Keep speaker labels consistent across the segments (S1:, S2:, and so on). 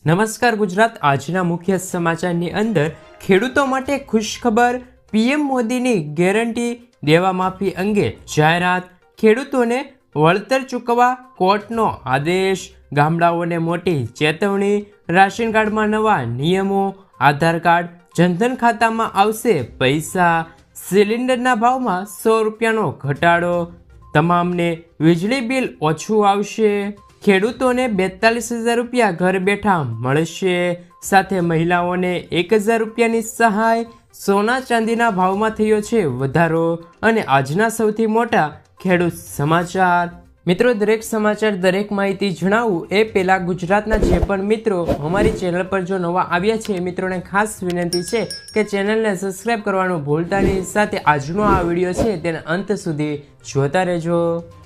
S1: નમસ્કાર ગુજરાત. આજના મુખ્ય સમાચારની અંદર ખેડૂતો માટે ખુશખબર, પીએમ મોદીની ગેરંટી દેવા માફી અંગે જાહેરાત, ખેડૂતોને વળતર ચૂકવવા કોર્ટનો આદેશ, ગામડાઓને મોટી ચેતવણી, રાશન કાર્ડમાં નવા નિયમો, આધાર કાર્ડ જનધન ખાતામાં આવશે પૈસા, સિલિન્ડરના ભાવમાં 100 રૂપિયાનો ઘટાડો, તમામને વીજળી બિલ ઓછું આવશે, ખેડૂતોને 42,000 રૂપિયા ઘર બેઠા મળશે, સાથે મહિલાઓને 1,000 રૂપિયાની સહાય, સોના ચાંદીના ભાવમાં થયો છે વધારો અને આજના સૌથી મોટા ખેડૂત સમાચાર. મિત્રો, દરેક સમાચાર, દરેક માહિતી જણાવું એ પહેલાં ગુજરાતના જે પણ મિત્રો અમારી ચેનલ પર જો નવા આવ્યા છે મિત્રોને ખાસ વિનંતી છે કે ચેનલને સબસ્ક્રાઈબ કરવાનું ભૂલતા નહીં, સાથે આજનો આ વિડીયો છે તેને અંત સુધી જોતા રહેજો.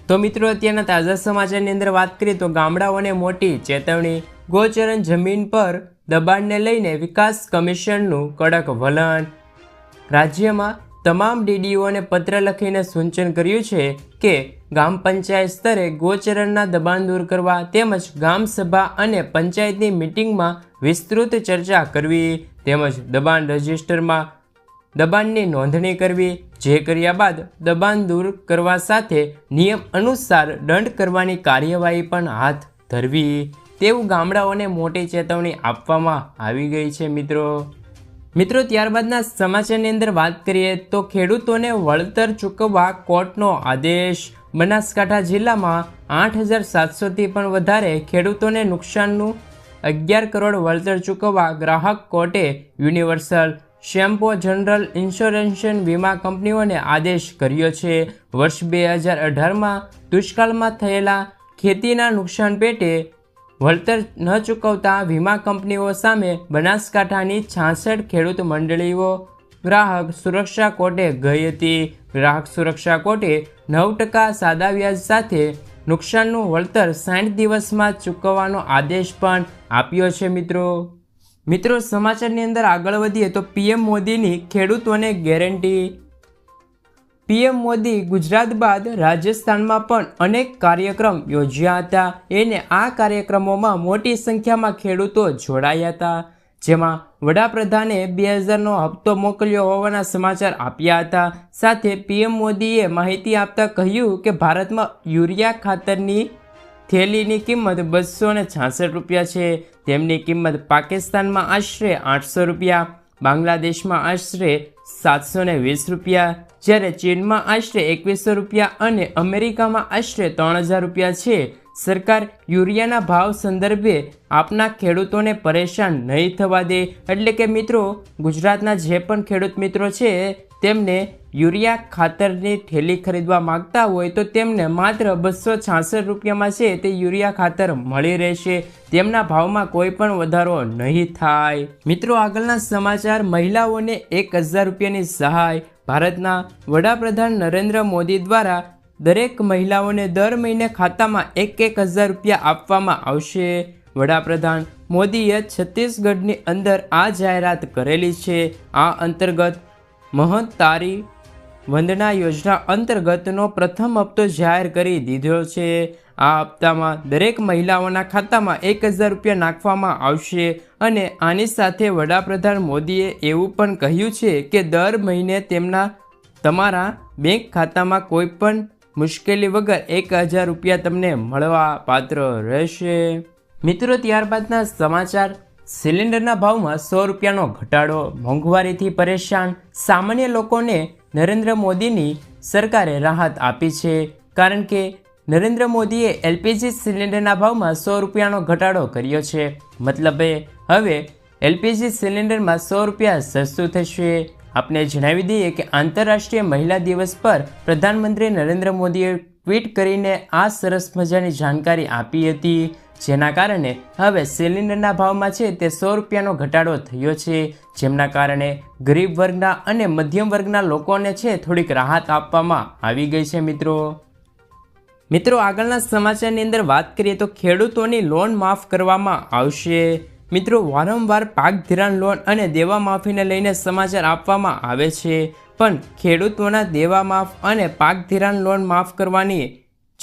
S1: તો મિત્રો, અત્યારના તાજા સમાચારની અંદર વાત કરીએ તો ગામડાઓને મોટી ચેતવણી, ગોચરણ જમીન પર દબાણને લઈને વિકાસ કમિશનનું કડક વલણ. રાજ્યમાં તમામ ડીડીઓને પત્ર લખીને સૂચન કર્યું છે કે ગ્રામ પંચાયત સ્તરે ગોચરણના દબાણ દૂર કરવા તેમજ ગ્રામ સભા અને પંચાયતની મિટિંગમાં વિસ્તૃત ચર્ચા કરવી તેમજ દબાણ રજિસ્ટરમાં દબાણની નોંધણી કરવી, જે કર્યા બાદ દબાણ દૂર કરવા સાથે નિયમ અનુસાર દંડ કરવાની કાર્યવાહી પણ હાથ ધરવી તેવું ગામડાઓને મોટી ચેતવણી આપવામાં આવી ગઈ છે. મિત્રો, ત્યારબાદના સમાચારની અંદર વાત કરીએ તો ખેડૂતોને વળતર ચૂકવવા કોર્ટનો આદેશ. બનાસકાંઠા જિલ્લામાં 8,700થી પણ વધારે ખેડૂતોને નુકસાનનું 11 કરોડ વળતર ચૂકવવા ગ્રાહક કોર્ટે યુનિવર્સલ શેમ્પો જનરલ ઇન્સ્યોરન્સ વીમા કંપનીઓને આદેશ કર્યો છે. વર્ષ 2018માં દુષ્કાળમાં થયેલા ખેતીના નુકસાન પેટે વળતર ન ચૂકવતા વીમા કંપનીઓ સામે બનાસકાંઠાની 66 ખેડૂત મંડળીઓ ગ્રાહક સુરક્ષા કોર્ટે ગઈ હતી. ગ્રાહક સુરક્ષા કોર્ટે 9% સાદા વ્યાજ સાથે નુકસાનનું વળતર 60 દિવસમાં ચૂકવવાનો આદેશ પણ આપ્યો છે. મિત્રો, સમાચારની અંદર આગળ વધીએ તો પીએમ મોદીની ખેડૂતોને ગેરંટી. પીએમ મોદી ગુજરાત બાદ રાજસ્થાનમાં પણ અનેક કાર્યક્રમ યોજ્યા હતા. આ કાર્યક્રમોમાં મોટી સંખ્યામાં ખેડૂતો જોડાયા હતા, જેમાં વડાપ્રધાને 2,000નો હપ્તો મોકલ્યો હોવાના સમાચાર આપ્યા હતા. સાથે પીએમ મોદીએ માહિતી આપતા કહ્યું કે ભારતમાં યુરિયા ખાતરની થેલીની કિંમત 266 રૂપિયા છે. તેમની કિંમત પાકિસ્તાનમાં આશરે 800 રૂપિયા, બાંગ્લાદેશમાં આશરે 720 રૂપિયા, જ્યારે ચીનમાં આશરે 2100 રૂપિયા અને અમેરિકામાં આશરે 3,000 રૂપિયા છે. સરકાર યુરિયાના ભાવ સંદર્ભે આપના ખેડૂતોને પરેશાન નહીં થવા દે. એટલે કે મિત્રો, ગુજરાતના જે પણ ખેડૂત મિત્રો છે તેમને યુરિયા ખાતરની થેલી ખરીદવા માંગતા હોય તો તેમને માત્ર 266 રૂપિયામાં છે તે યુરિયા ખાતર મળી રહેશે. તેમના ભાવમાં કોઈ પણ વધારો નહીં થાય. મિત્રો, આગળના સમાચાર, મહિલાઓને 1,000 રૂપિયાની સહાય. ભારતના વડાપ્રધાન નરેન્દ્ર મોદી દ્વારા દરેક મહિલાઓને દર મહિને ખાતામાં 1,000 રૂપિયા આપવામાં આવશે. વડાપ્રધાન મોદીએ છત્તીસગઢની અંદર આ જાહેરાત કરેલી છે. આ અંતર્ગત મહતારી વંદના યોજના અંતર્ગતનો પ્રથમ હપ્તો જાહેર કરી દીધો છે. આ હપ્તામાં દરેક મહિલાઓના ખાતામાં 1,000 રૂપિયા નાખવામાં આવશે અને આની સાથે વડાપ્રધાન મોદીએ એવું પણ કહ્યું છે કે દર મહિને તમારા બેંક ખાતામાં કોઈ પણ મુશ્કેલી વગર 1,000 રૂપિયા તમને મળવા પાત્ર રહેશે. મિત્રો, ત્યારબાદના સમાચાર, સિલિન્ડરના ભાવમાં 100 રૂપિયાનો ઘટાડો. મોંઘવારીથી પરેશાન સામાન્ય લોકોને નરેન્દ્ર મોદીની સરકારે રાહત આપી છે, કારણ કે નરેન્દ્ર મોદીએ એલપીજી સિલિન્ડરના ભાવમાં 100 રૂપિયાનો ઘટાડો કર્યો છે. મતલબે હવે એલપીજી સિલિન્ડરમાં 100 રૂપિયા સસ્તું થશે. આપને જણાવી દઈએ કે આંતરરાષ્ટ્રીય મહિલા દિવસ પર પ્રધાનમંત્રી નરેન્દ્ર મોદીએ ટ્વીટ કરીને આ સરસ મજાની જાણકારી આપી હતી, જેના કારણે હવે સિલિન્ડરના ભાવમાં છે તે 100 રૂપિયાનો ઘટાડો થયો છે, જેમના કારણે ગરીબ વર્ગના અને મધ્યમ વર્ગના લોકોને છે થોડીક રાહત આપવામાં આવી ગઈ છે. મિત્રો, આગળના સમાચારની અંદર વાત કરીએ તો ખેડૂતોની લોન માફ કરવામાં આવશે. મિત્રો, વારંવાર પાક ધિરાણ લોન અને દેવા માફીને લઈને સમાચાર આપવામાં આવે છે, પણ ખેડૂતોના દેવા માફ અને પાક ધિરાણ લોન માફ કરવાની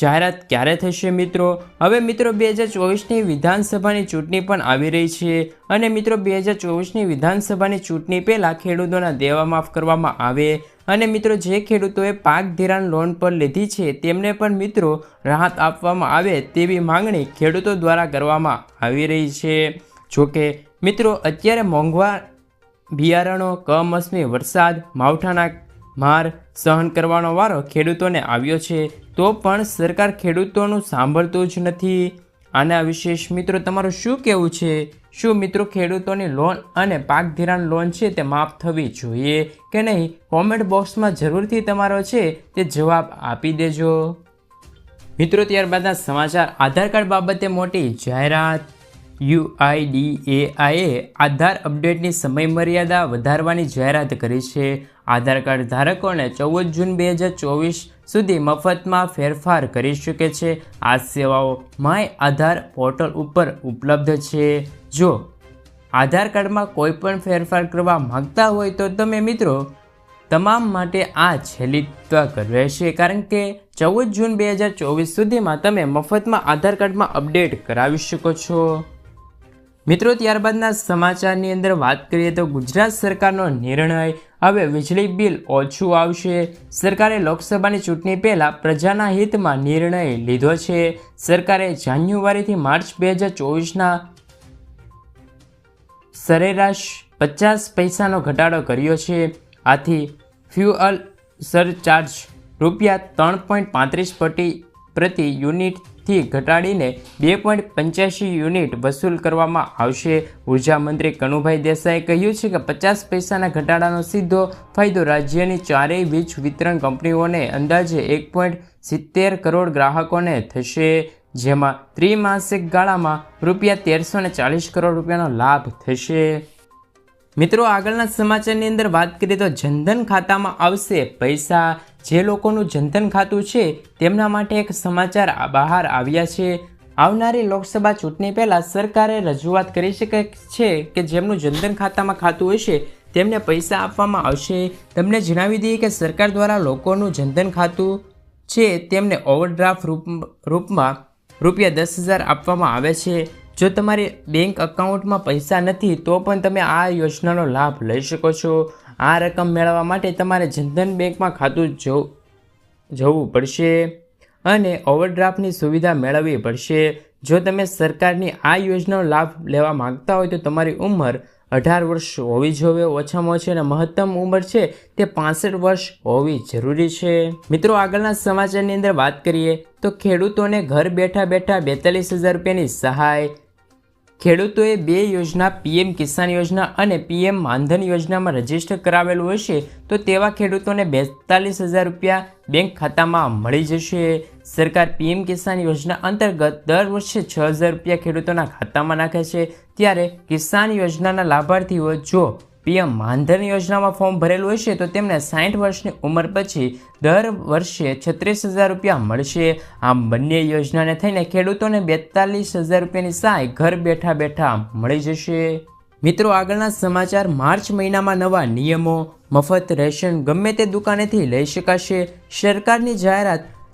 S1: જાહેરાત ક્યારે થશે મિત્રો? હવે મિત્રો 2024ની વિધાનસભાની ચૂંટણી પણ આવી રહી છે અને મિત્રો 2024ની વિધાનસભાની ચૂંટણી પહેલાં ખેડૂતોના દેવા માફ કરવામાં આવે અને મિત્રો જે ખેડૂતોએ પાક ધિરાણ લોન પર લીધી છે તેમને પણ મિત્રો રાહત આપવામાં આવે તેવી માંગણી ખેડૂતો દ્વારા કરવામાં આવી રહી છે. જોકે મિત્રો અત્યારે મોંઘવા બિયારણો, કમોસમી વરસાદ, માવઠાના માર સહન કરવાનો વારો ખેડૂતોને આવ્યો છે તો પણ સરકાર ખેડૂતોનું સાંભળતું જ નથી. આના વિશેષ મિત્રો તમારું શું કહેવું છે? શું મિત્રો ખેડૂતોની લોન અને પાક ધિરાણ લોન છે તે માફ થવી જોઈએ કે નહીં? કોમેન્ટ બોક્સમાં જરૂરથી તમારો છે તે જવાબ આપી દેજો મિત્રો. ત્યારબાદના સમાચાર, આધાર કાર્ડ બાબતે મોટી જાહેરાત. UIDAIએ આધાર અપડેટની સમયમર્યાદા વધારવાની જાહેરાત કરી છે. આધાર કાર્ડ ધારકોને 14 જૂન 2024 સુધી મફતમાં ફેરફાર કરી શકે છે. આ સેવાઓ માય આધાર પોર્ટલ ઉપર ઉપલબ્ધ છે. જો આધાર કાર્ડમાં કોઈ પણ ફેરફાર કરવા માંગતા હોય તો તમે મિત્રો તમામ માટે આ છેલ્લી તક રહેશે, કારણ કે 14 જૂન 2024 સુધીમાં તમે મફતમાં આધાર કાર્ડમાં અપડેટ કરાવી શકો છો મિત્રો. ત્યારબાદના સમાચારની અંદર વાત કરીએ તો ગુજરાત સરકારનો નિર્ણય, હવે વીજળી બિલ ઓછું આવશે. સરકારે લોકસભાની ચૂંટણી પહેલાં પ્રજાના હિતમાં નિર્ણય લીધો છે. સરકારે જાન્યુઆરીથી માર્ચ 2024ના સરેરાશ 50 પૈસાનો ઘટાડો કર્યો છે. આથી ફ્યુઅલ સરચાર્જ ₹3.35 પ્રતિ યુનિટથી ઘટાડીને 2.85 યુનિટ વસૂલ કરવામાં આવશે. ઉર્જા મંત્રી કનુભાઈ દેસાઈએ કહ્યું છે કે 50 પૈસાના ઘટાડાનો સીધો ફાયદો રાજ્યની ચારેય વીજ વિતરણ કંપનીઓને અંદાજે 1.70 કરોડ ગ્રાહકોને થશે, જેમાં ત્રિમાસિક ગાળામાં ₹1340 કરોડ લાભ થશે. મિત્રો આગળના સમાચારની અંદર વાત કરીએ તો જનધન ખાતામાં આવશે પૈસા. જે લોકોનું જનધન ખાતું છે તેમના માટે એક સમાચાર બહાર આવ્યા છે. આવનારી લોકસભા ચૂંટણી પહેલાં સરકારે રજૂઆત કરી શકે છે કે જેમનું જનધન ખાતામાં ખાતું હશે તેમને પૈસા આપવામાં આવશે. તમને જણાવી દઈએ કે સરકાર દ્વારા લોકોનું જનધન ખાતું છે તેમને ઓવરડ્રાફ્ટ રૂપમાં ₹10,000 આપવામાં આવે છે. જો તમારી બેંક એકાઉન્ટમાં પૈસા નથી તો પણ તમે આ યોજનાનો લાભ લઈ શકો છો. આ રકમ મેળવવા માટે તમારે જનધન બેંકમાં ખાતું જવું પડશે અને ઓવરડ્રાફ્ટની સુવિધા મેળવવી પડશે. જો તમે સરકારની આ યોજનાનો લાભ લેવા માંગતા હોય તો તમારી ઉંમર 18 વર્ષ હોવી જોઈએ ઓછામાં ઓછી, અને મહત્તમ ઉંમર છે તે 65 વર્ષ હોવી જરૂરી છે. મિત્રો આગળના સમાચારની અંદર વાત કરીએ તો ખેડૂતોને ઘર બેઠા બેઠા 42,000 રૂપિયાની સહાય. ખેડૂતોએ બે યોજના PM કિસાન યોજના અને PM માનધન યોજનામાં રજીસ્ટર કરાવેલું હશે તો તેવા ખેડૂતોને 42,000 રૂપિયા બેંક ખાતામાં મળી જશે. સરકાર PM કિસાન યોજના અંતર્ગત દર વર્ષે 6,000 રૂપિયા ખેડૂતોના ખાતામાં નાખે છે. ત્યારે કિસાન યોજનાના લાભાર્થીઓ જો PM માનધન યોજનામાં ફોર્મ ભરેલું હશે તો તેમને 60 વર્ષની ઉંમર પછી દર વર્ષે 36,000 રૂપિયા મળશે. આમ બંને યોજનાને થઈને ખેડૂતોને 42,000 રૂપિયાની સહાય ઘર બેઠા બેઠા મળી જશે. મિત્રો આગળના સમાચાર, માર્ચ મહિનામાં નવા નિયમો, મફત રેશન ગમે તે દુકાનેથી લઈ શકાશે. સરકારની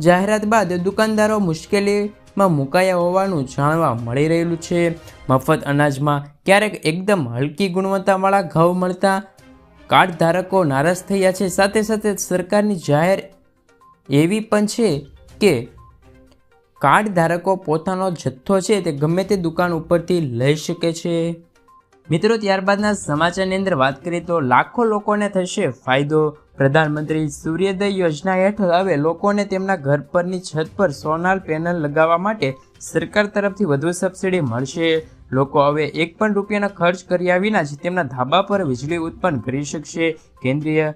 S1: જાહેરાત બાદ દુકાનદારો મુશ્કેલીમાં મુકાયા હોવાનું જાણવા મળી રહેલું છે. મફત અનાજમાં ક્યારેક એકદમ હલકી ગુણવત્તાવાળા ઘઉં મળતા કાર્ડ ધારકો નારાજ થયા છે. સાથે સાથે સરકારની જાહેર એવી પણ છે કે કાર્ડ ધારકો પોતાનો જથ્થો છે તે ગમે તે દુકાન ઉપરથી લઈ શકે છે. મિત્રો ત્યારબાદના સમાચારની અંદર વાત કરીએ તો લાખો લોકોને થશે ફાયદો. પ્રધાનમંત્રી સૂર્યોદય યોજના હેઠળ હવે લોકોને તેમના ઘર પરની છત પર સોલાર પેનલ લગાવવા માટે સરકાર તરફથી વધુ સબસિડી મળશે. લોકો હવે એક પણ રૂપિયાનો ખર્ચ કર્યા વિના જ તેમના ધાબા પર વીજળી ઉત્પન્ન કરી શકશે. કેન્દ્રીય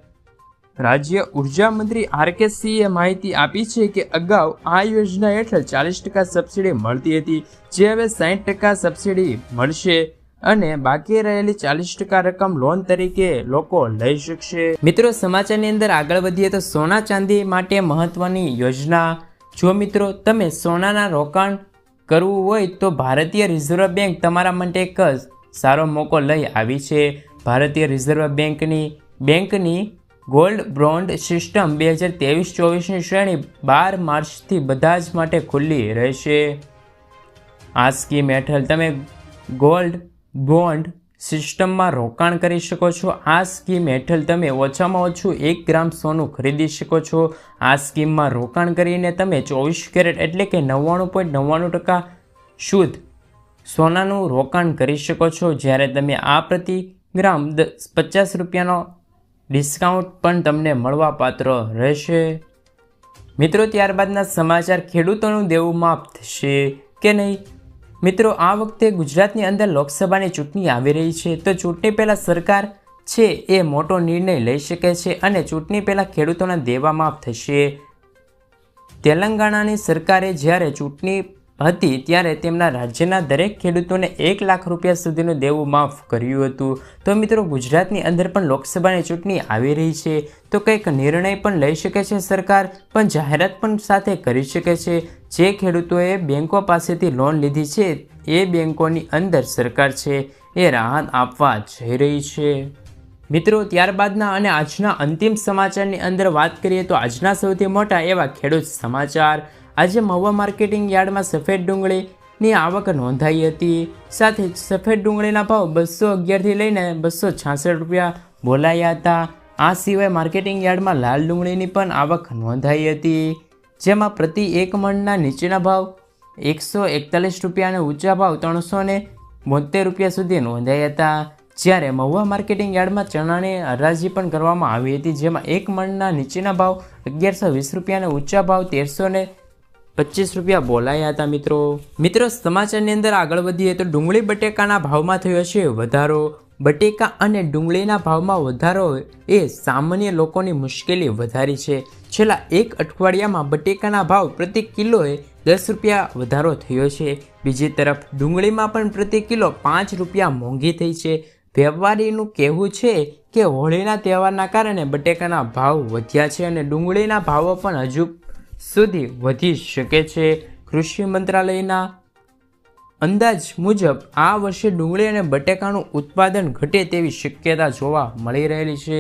S1: રાજ્ય ઉર્જા મંત્રી RK સિંહે માહિતી આપી છે કે અગાઉ આ યોજના હેઠળ 40% સબસિડી મળતી હતી, જે હવે 60% સબસિડી મળશે અને બાકી રહેલી 40% રકમ લોન તરીકે લોકો લઈ શકશે. મિત્રો સમાચારની અંદર આગળ વધીએ તો સોના ચાંદી માટે મહત્વની યોજના. જો મિત્રો તમે સોનાના રોકાણ કરવું હોય તો ભારતીય રિઝર્વ બેંક તમારા માટે એક સારો મોકો લઈ આવી છે. ભારતીય રિઝર્વ બેંકની ગોલ્ડ બોન્ડ સિસ્ટમ 2023-24ની શ્રેણી 12 માર્ચથી બધા જ માટે ખુલ્લી રહેશે. આ સ્કીમ હેઠળ તમે ગોલ્ડ બોન્ડ સિસ્ટમમાં રોકાણ કરી શકો છો. આ સ્કીમ હેઠળ તમે ઓછામાં ઓછું 1 ગ્રામ સોનું ખરીદી શકો છો. આ સ્કીમમાં રોકાણ કરીને તમે 24 કેરેટ એટલે કે 99.99% શુદ્ધ સોનાનું રોકાણ કરી શકો છો. જ્યારે તમે આ પ્રતિ ગ્રામ 50 રૂપિયાનો ડિસ્કાઉન્ટ પણ તમને મળવાપાત્ર રહેશે. મિત્રો, ત્યારબાદના સમાચાર, ખેડૂતોનું દેવું માફ થશે કે નહીં? મિત્રો, આ વખતે ગુજરાતની અંદર લોકસભાની ચૂંટણી આવી રહી છે, તો ચૂંટણી પહેલાં સરકાર છે એ મોટો નિર્ણય લઈ શકે છે અને ચૂંટણી પહેલાં ખેડૂતોના દેવા માફ થશે. તેલંગાણાની સરકારે જ્યારે ચૂંટણી હતી ત્યારે તેમના રાજ્યના દરેક ખેડૂતોને 1 લાખ રૂપિયા સુધીનું દેવું માફ કર્યું હતું. તો મિત્રો, ગુજરાતની અંદર પણ લોકસભાની ચૂંટણી આવી રહી છે, તો કંઈક નિર્ણય પણ લઈ શકે છે સરકાર, પણ જાહેરાત પણ સાથે કરી શકે છે. જે ખેડૂતોએ બેન્કો પાસેથી લોન લીધી છે એ બેન્કોની અંદર સરકાર છે એ રાહત આપવા જઈ રહી છે. મિત્રો, ત્યારબાદના અને આજના અંતિમ સમાચારની અંદર વાત કરીએ તો આજના સૌથી મોટા એવા ખેડૂત સમાચાર. આજે મહુવા માર્કેટિંગ યાર્ડમાં સફેદ ડુંગળીની આવક નોંધાઈ હતી. સાથે જ સફેદ ડુંગળીના ભાવ 211થી લઈને 266 રૂપિયા બોલાયા હતા. આ સિવાય માર્કેટિંગ યાર્ડમાં લાલ ડુંગળીની પણ આવક નોંધાઈ હતી, જેમાં પ્રતિ 1 મણના નીચેના ભાવ 141 રૂપિયા અને ઊંચા ભાવ 372 રૂપિયા સુધી નોંધાયા હતા. જ્યારે મહુવા માર્કેટિંગ યાર્ડમાં ચણાની હરાજી પણ કરવામાં આવી હતી, જેમાં 1 મણના નીચેના ભાવ 1120 રૂપિયા અને ઊંચા ભાવ 1325 રૂપિયા બોલાયા હતા. મિત્રો, સમાચારની અંદર આગળ વધીએ તો ડુંગળી બટેકાના ભાવમાં થયો છે વધારો. બટેકા અને ડુંગળીના ભાવમાં વધારો એ સામાન્ય લોકોની મુશ્કેલી વધારી છે. છેલ્લા 1 અઠવાડિયામાં બટેકાના ભાવ પ્રતિ કિલોએ 10 રૂપિયા વધારો થયો છે. બીજી તરફ ડુંગળીમાં પણ પ્રતિ કિલો 5 રૂપિયા મોંઘી થઈ છે. વેપારીનું કહેવું છે કે હોળીના તહેવારના કારણે બટેકાના ભાવ વધ્યા છે અને ડુંગળીના ભાવો પણ હજુ સુધી વધી શકે છે. કૃષિ મંત્રાલયના અંદાજ મુજબ આ વર્ષે ડુંગળી અને બટેકાનું ઉત્પાદન ઘટે તેવી શક્યતા જોવા મળી રહેલી છે.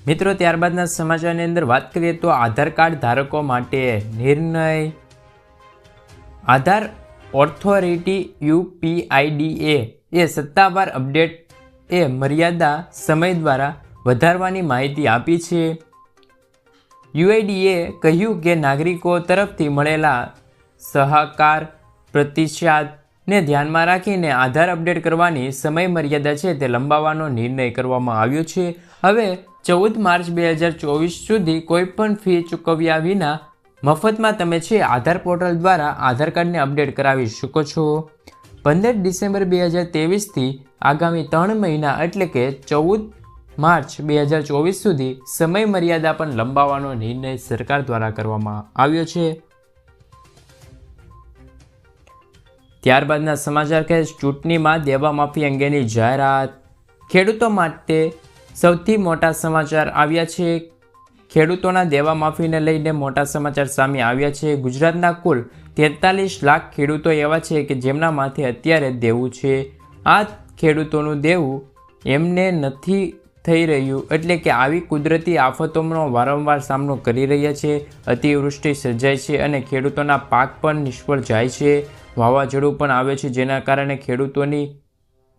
S1: મિત્રો, ત્યારબાદના સમાચારની અંદર વાત કરીએ તો આધાર કાર્ડ ધારકો માટે નિર્ણય. આધાર ઓથોરિટી UPIDA એ સત્તાવાર અપડેટ એ મર્યાદા સમય દ્વારા વધારવાની માહિતી આપી છે. UIDAએ કહ્યું કે નાગરિકો તરફથી મળેલા સહકાર પ્રતિસાદને ધ્યાનમાં રાખીને આધાર અપડેટ કરવાની સમય મર્યાદા છે તે લંબાવવાનો નિર્ણય કરવામાં આવ્યો છે. હવે 14 માર્ચ 2024 સુધી કોઈપણ ફી ચૂકવ્યા વિના મફતમાં તમે છે આધાર પોર્ટલ દ્વારા આધાર કાર્ડને અપડેટ કરાવી શકો છો. 15 ડિસેમ્બર 2023થી આગામી 3 મહિના એટલે કે 14 માર્ચ 2024 સુધી સમય મર્યાદા પણ લંબાવવાનો નિર્ણય સરકાર દ્વારા કરવામાં આવ્યો છે. ત્યારબાદના સમાચાર કે ચૂંટણીમાં દેવા માફી અંગેની જાહેરાત. ખેડૂતો માટે સૌથી મોટા સમાચાર આવ્યા છે. ખેડૂતોના દેવા માફીને લઈને મોટા સમાચાર સામે આવ્યા છે. ગુજરાતના કુલ 43 લાખ ખેડૂતો એવા છે કે જેમના માથે અત્યારે દેવું છે. આ ખેડૂતોનું દેવું એમને નથી થઈ રહ્યું, એટલે કે આવી કુદરતી આફતોનો વારંવાર સામનો કરી રહ્યા છે. અતિવૃષ્ટિ સર્જાય છે અને ખેડૂતોના પાક પણ નિષ્ફળ જાય છે. વાવાઝોડું પણ આવે છે, જેના કારણે ખેડૂતોની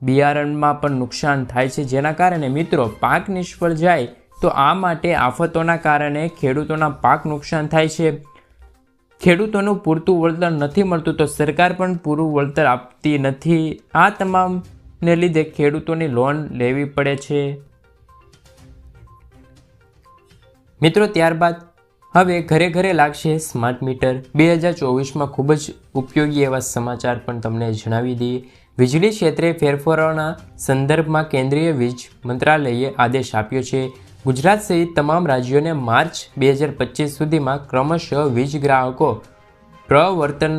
S1: બિયારણમાં પણ નુકસાન થાય છે. જેના કારણે મિત્રો પાક નિષ્ફળ જાય તો આ માટે આફતોના કારણે ખેડૂતોના પાક નુકસાન થાય છે. ખેડૂતોનું પૂરતું વળતર નથી મળતું તો સરકાર પણ પૂરું વળતર આપતી નથી. આ તમામને લીધે ખેડૂતોની લોન લેવી પડે છે. મિત્રો, ત્યારબાદ હવે ઘરે ઘરે લાગશે સ્માર્ટ મીટર. 2024માં ખૂબ જ ઉપયોગી એવા સમાચાર પણ તમને જણાવી દઈએ. વીજળી ક્ષેત્રે ફેરફારોના સંદર્ભમાં કેન્દ્રીય વીજ મંત્રાલયે આદેશ આપ્યો છે. ગુજરાત સહિત તમામ રાજ્યોને માર્ચ 2025 સુધીમાં ક્રમશઃ વીજ ગ્રાહકો પ્રવર્તન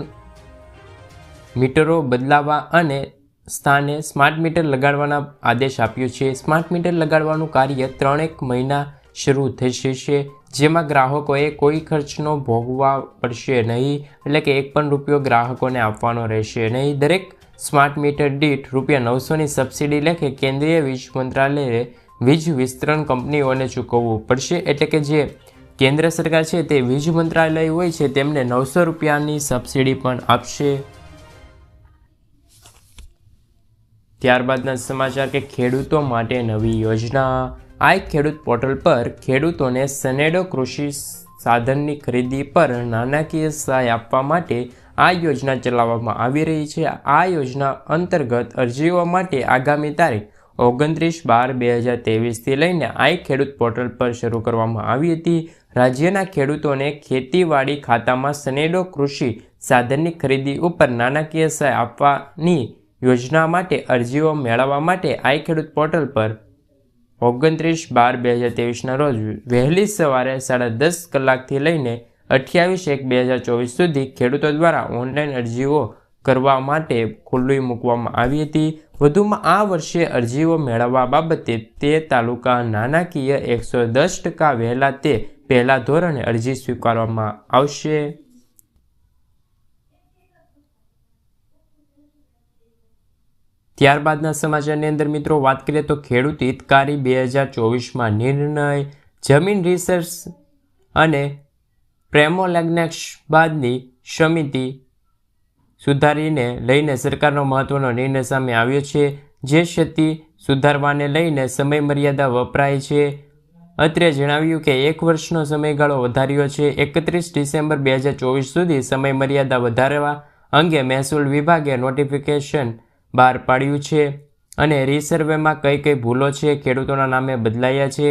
S1: મીટરો બદલાવા અને સ્થાને સ્માર્ટ મીટર લગાડવાના આદેશ આપ્યો છે. સ્માર્ટ મીટર લગાડવાનું કાર્ય 3 મહિના શરૂ થઈ જશે, જેમાં ગ્રાહકોએ કોઈ ખર્ચનો ભોગવવા પડશે નહીં, એટલે કે 1 પણ રૂપિયો ગ્રાહકોને આપવાનો રહેશે નહીં. દરેક સ્માર્ટ મીટર દીઠ ₹900ની સબસિડી લેખે કેન્દ્રીય વીજ મંત્રાલયે વીજ વિસ્તરણ કંપનીઓને ચૂકવવું પડશે. એટલે કે જે કેન્દ્ર સરકાર છે તે વીજ મંત્રાલય હોય છે તેમને 900 રૂપિયાની સબસિડી પણ આપશે. ત્યારબાદના સમાચાર કે ખેડૂતો માટે નવી યોજના. આ ખેડૂત પોર્ટલ પર ખેડૂતોને સનેડો કૃષિ સાધનની ખરીદી પર નાણાકીય સહાય આપવા માટે આ યોજના ચલાવવામાં આવી રહી છે. આ યોજના અંતર્ગત અરજીઓ માટે આગામી તારીખ 29/12/2023થી લઈને આ ખેડૂત પોર્ટલ પર શરૂ કરવામાં આવી હતી. રાજ્યના ખેડૂતોને ખેતીવાડી ખાતામાં સનેડો કૃષિ સાધનની ખરીદી ઉપર નાણાકીય સહાય આપવાની યોજના માટે અરજીઓ મેળવવા માટે આ ખેડૂત પોર્ટલ પર 29/12/2023ના રોજ વહેલી સવારે 10:30 કલાકથી લઈને 28/1/2024 સુધી ખેડૂતો દ્વારા ઓનલાઈન અરજીઓ કરવા માટે ખુલ્લી મૂકવામાં આવી હતી. વધુમાં આ વર્ષે અરજીઓ મેળવવા બાબતે તે તાલુકા નાણાકીય 110% વહેલા તે પહેલા ધોરણે અરજી સ્વીકારવામાં આવશે. ત્યારબાદના સમાચારની અંદર મિત્રો વાત કરીએ તો ખેડૂત હિતકારી 2024માં નિર્ણય. જમીન રિસર્ચ અને પ્રેમોલેગ્નેક્સબાદની સમિતિ સુધારીને લઈને સરકારનો મહત્વનો નિર્ણય સામે આવ્યો છે. જે ક્ષતિ સુધારવાને લઈને સમય મર્યાદા વપરાય છે. અત્રે જણાવ્યું કે 1 વર્ષનો સમયગાળો વધાર્યો છે. 31 ડિસેમ્બર 2024 સુધી સમય મર્યાદા વધારવા અંગે મહેસૂલ વિભાગે નોટિફિકેશન બહાર પાડ્યું છે. અને રીસર્વેમાં કઈ ભૂલો છે, ખેડૂતોના નામે બદલાયા છે,